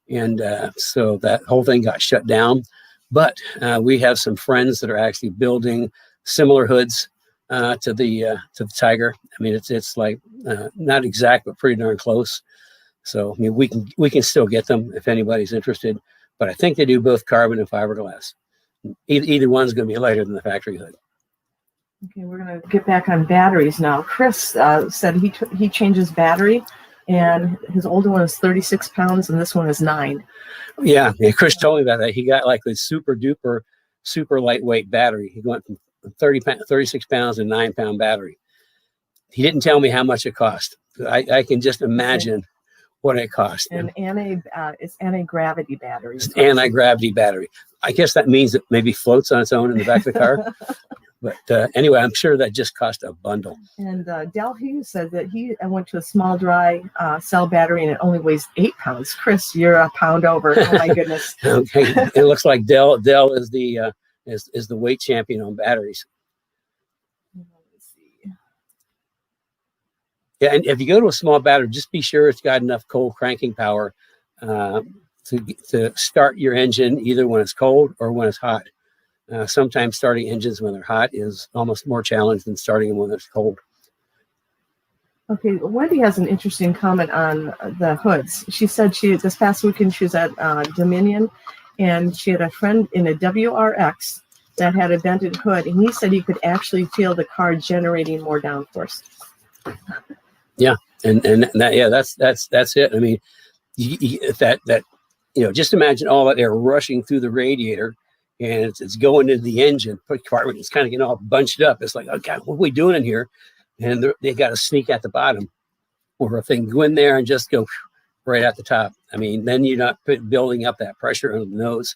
[SPEAKER 1] and so that whole thing got shut down. But we have some friends that are actually building similar hoods to the Tiger. I mean, it's like not exact, but pretty darn close. So I mean, we can still get them if anybody's interested. But I think they do both carbon and fiberglass. Either one's going to be lighter than the factory hood.
[SPEAKER 2] Okay, we're going to get back on batteries now. Chris said he changes battery, and his older one is 36 pounds, and this one is 9.
[SPEAKER 1] Yeah, Chris told me about that. He got like the super duper, super lightweight battery. He went from 36 pounds to 9-pound battery. He didn't tell me how much it cost. I can just imagine what it cost.
[SPEAKER 2] And it's anti-gravity battery.
[SPEAKER 1] It's anti-gravity battery. I guess that means it maybe floats on its own in the back of the car. But anyway, I'm sure that just cost a bundle. And
[SPEAKER 2] Del Hughes said that he went to a small dry cell battery and it only weighs 8 pounds. Chris, you're a pound over. Oh my goodness.
[SPEAKER 1] Okay. It looks like Del is the weight champion on batteries.
[SPEAKER 2] Let's see.
[SPEAKER 1] Yeah, and if you go to a small battery, just be sure it's got enough cold cranking power to start your engine either when it's cold or when it's hot. Sometimes starting engines when they're hot is almost more challenged than starting them when it's cold.
[SPEAKER 2] Okay, Wendy has an interesting comment on the hoods. She said this past weekend she was at Dominion, and she had a friend in a WRX that had a vented hood, and he said he could actually feel the car generating more downforce.
[SPEAKER 1] Yeah, and that's it. I mean, just imagine all that air rushing through the radiator. And it's going into the engine compartment. It's kind of getting all bunched up. It's like, okay, what are we doing in here? And they got to sneak at the bottom. Or if they can go in there and just go right at the top. I mean, then you're not building up that pressure on the nose.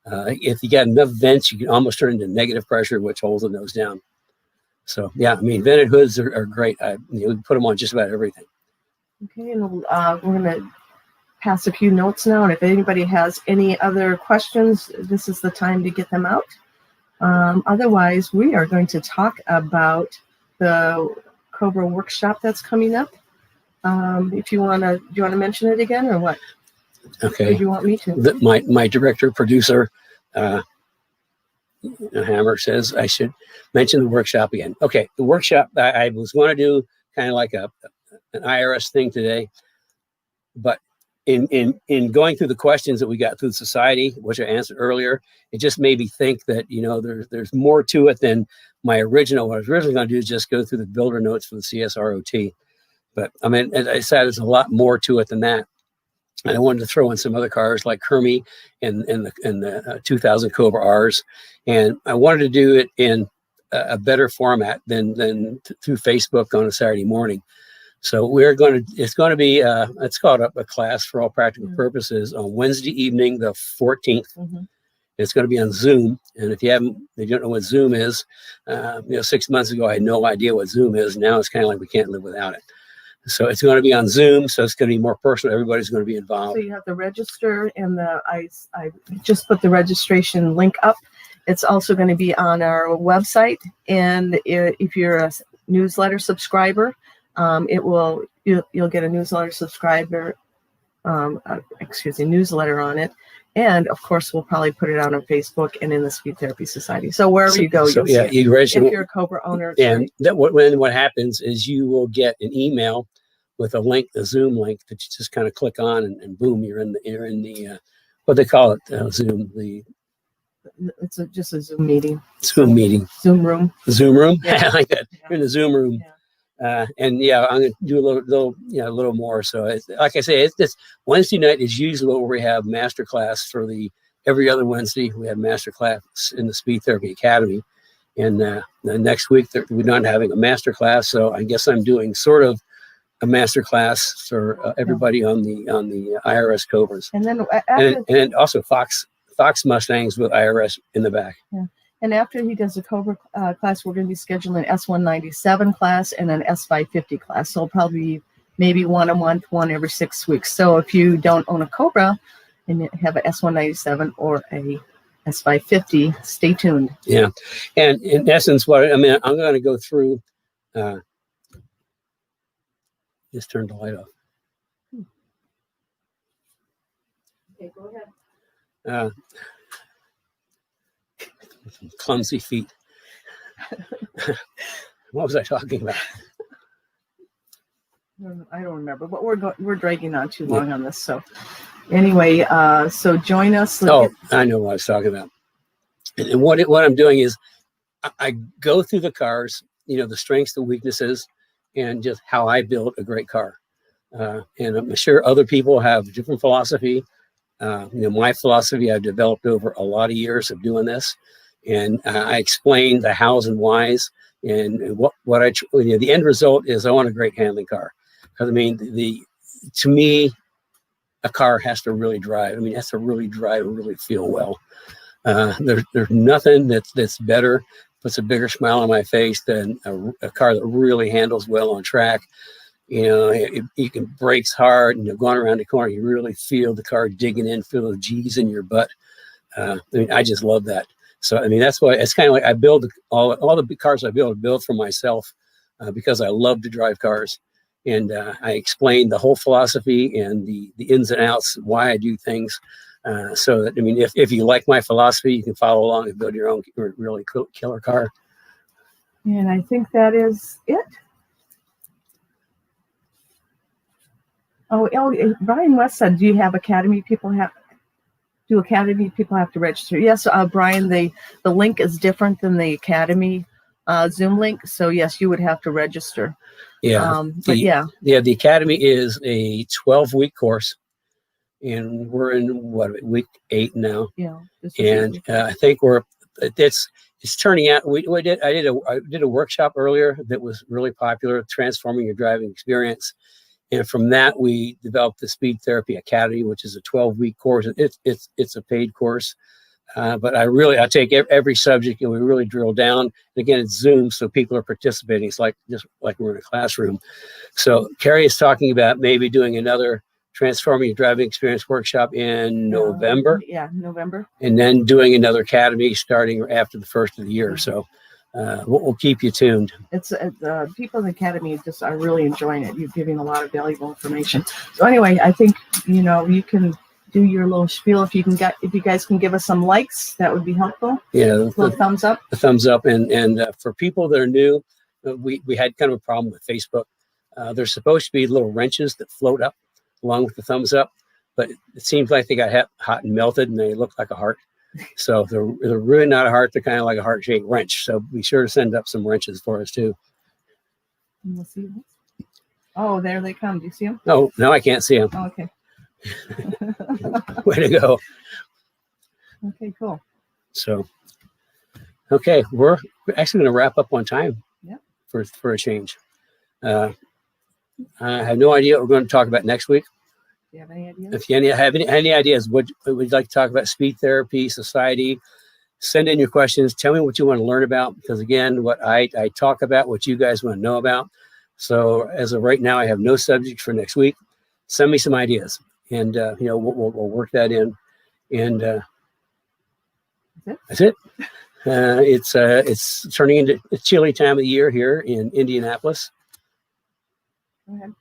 [SPEAKER 1] If you got enough vents, you can almost turn into negative pressure, which holds the nose down. So, yeah, I mean, vented hoods are great. We put them on just about everything.
[SPEAKER 2] Okay, and we're going to pass a few notes now, and if anybody has any other questions, this is the time to get them out. Otherwise, we are going to talk about the Cobra workshop that's coming up. If you want to, do you want to mention it again, or what?
[SPEAKER 1] Okay.
[SPEAKER 2] Or do you want me to?
[SPEAKER 1] My director, producer, Hammer says I should mention the workshop again. Okay, the workshop, I was going to do kind of like an IRS thing today, but in going through the questions that we got through the society, which I answered earlier, it just made me think that, there's more to it than my original. What I was originally going to do is just go through the builder notes for the CSROT. But I mean, as I said, there's a lot more to it than that. And I wanted to throw in some other cars like Hermie and the 2000 Cobra Rs. And I wanted to do it in a better format than through Facebook on a Saturday morning. So it's going to be, it's called a class for all practical purposes on Wednesday evening, the 14th. Mm-hmm. It's going to be on Zoom. And if you don't know what Zoom is, 6 months ago, I had no idea what Zoom is. Now it's kind of like we can't live without it. So it's going to be on Zoom. So it's going to be more personal. Everybody's going to be involved.
[SPEAKER 2] So you have to register, and I just put the registration link up. It's also going to be on our website. And if you're a newsletter subscriber, you'll get a newsletter newsletter on it, and of course we'll probably put it out on Facebook and in the Speed Therapy Society. So wherever you go, you'll see it. If you're a Cobra owner,
[SPEAKER 1] and what happens is you will get an email with a link, the Zoom link that you just kind of click on, and boom, you're in the what they call it, Zoom.
[SPEAKER 2] It's just a Zoom meeting.
[SPEAKER 1] Zoom meeting.
[SPEAKER 2] Zoom room.
[SPEAKER 1] Zoom room.
[SPEAKER 2] Yeah.
[SPEAKER 1] I like that. Yeah. You're in the Zoom room.
[SPEAKER 2] Yeah.
[SPEAKER 1] And yeah, I'm going to do a little more. So like I say, it's this Wednesday night is usually where we have master class for every other Wednesday. We have master class in the Speed Therapy Academy. And the next week we're not having a master class. So I guess I'm doing sort of a master class for everybody on the IRS Cobras. And then and also Fox Mustangs with IRS in the back.
[SPEAKER 2] Yeah. And after he does the Cobra class, we're going to be scheduling an S197 class and an S550 class. So it'll probably maybe one a month, one every 6 weeks. So if you don't own a Cobra and you have an S197 or a S550, stay tuned.
[SPEAKER 1] Yeah. And in essence, I'm going to go through, just turn the light off.
[SPEAKER 2] Okay, go ahead.
[SPEAKER 1] Clumsy feet. What was I talking about?
[SPEAKER 2] I don't remember, but we're dragging on too long on this. So anyway, so join us.
[SPEAKER 1] I know what I was talking about. And what I'm doing is I go through the cars, the strengths, the weaknesses, and just how I build a great car. And I'm sure other people have different philosophy. My philosophy I've developed over a lot of years of doing this. And I explain the hows and whys, and the end result is I want a great handling car. Because to me, a car has to really drive. It has to really drive and really feel well. There's nothing that's better, puts a bigger smile on my face than a car that really handles well on track. You can brakes hard, and going around the corner, you really feel the car digging in, feel the G's in your butt. I just love that. So, that's why it's kind of like I build all the cars I build for myself because I love to drive cars. And I explain the whole philosophy and the ins and outs, why I do things. So that, if you like my philosophy, you can follow along and build your own really cool killer car.
[SPEAKER 2] And I think that is it. Oh, Brian West said, do you have Academy people have to register? Yes, Brian, the link is different than the Academy Zoom link. So yes, you would have to register.
[SPEAKER 1] Yeah. The Academy is a 12-week course, and we're in week 8 now. Yeah. And I think it's turning out. I did a workshop earlier that was really popular, transforming your driving experience. And from that, we developed the Speed Therapy Academy, which is a 12-week course. It's a paid course, but I take every subject and we really drill down. And again, it's Zoom, so people are participating. It's just like we're in a classroom. So Carrie is talking about maybe doing another Transforming Your Driving Experience workshop in November.
[SPEAKER 2] November.
[SPEAKER 1] And then doing another academy starting after the first of the year. So we'll keep you tuned.
[SPEAKER 2] It's people in the Academy just are really enjoying it. You're giving a lot of valuable information. So anyway, I think you can do your little spiel. If you guys can give us some likes, that would be helpful.
[SPEAKER 1] Yeah,
[SPEAKER 2] the thumbs up.
[SPEAKER 1] The thumbs up, and for people that are new, we had kind of a problem with Facebook. There's supposed to be little wrenches that float up along with the thumbs up, but it seems like they got hot and melted, and they look like a heart. So they're really not a heart. They're kind of like a heart-shaped wrench. So be sure to send up some wrenches for us too.
[SPEAKER 2] And we'll see. Oh, there they come. Do you see them?
[SPEAKER 1] No, I can't see them.
[SPEAKER 2] Oh, okay.
[SPEAKER 1] Way to go.
[SPEAKER 2] Okay, cool.
[SPEAKER 1] So, okay, we're actually going to wrap up on time.
[SPEAKER 2] Yeah.
[SPEAKER 1] For a change. I have no idea what we're going to talk about next week.
[SPEAKER 2] Do you have any ideas?
[SPEAKER 1] If you have any ideas, what would you like to talk about? Speed therapy, society. Send in your questions. Tell me what you want to learn about, because again, what I talk about, what you guys want to know about. So as of right now, I have no subject for next week. Send me some ideas, and we'll work that in. And that's it. It's turning into a chilly time of the year here in Indianapolis.
[SPEAKER 2] Go ahead.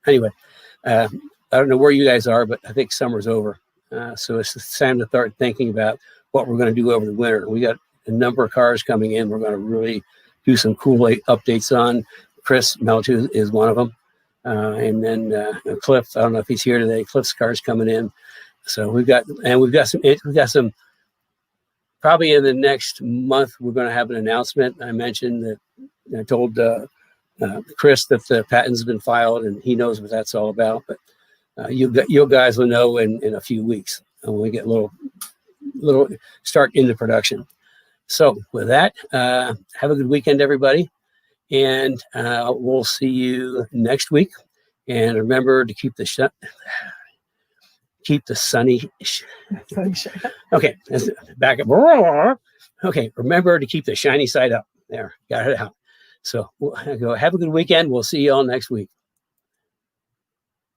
[SPEAKER 1] Anyway, I don't know where you guys are, but I think summer's over. So it's time to start thinking about what we're going to do over the winter. We got a number of cars coming in. We're going to really do some cool updates on. Chris Meltu is one of them. And then Cliff, I don't know if he's here today. Cliff's car's coming in. So we've got some probably in the next month, we're going to have an announcement. I mentioned that I told Chris that the patent's been filed, and he knows what that's all about. But you guys will know in a few weeks when we get a little start into production. So with that, have a good weekend, everybody, and we'll see you next week. And remember to keep the sunny. Okay, back up. Okay, remember to keep the shiny side up. There, got it out. So we'll have a good weekend. We'll see you all next week.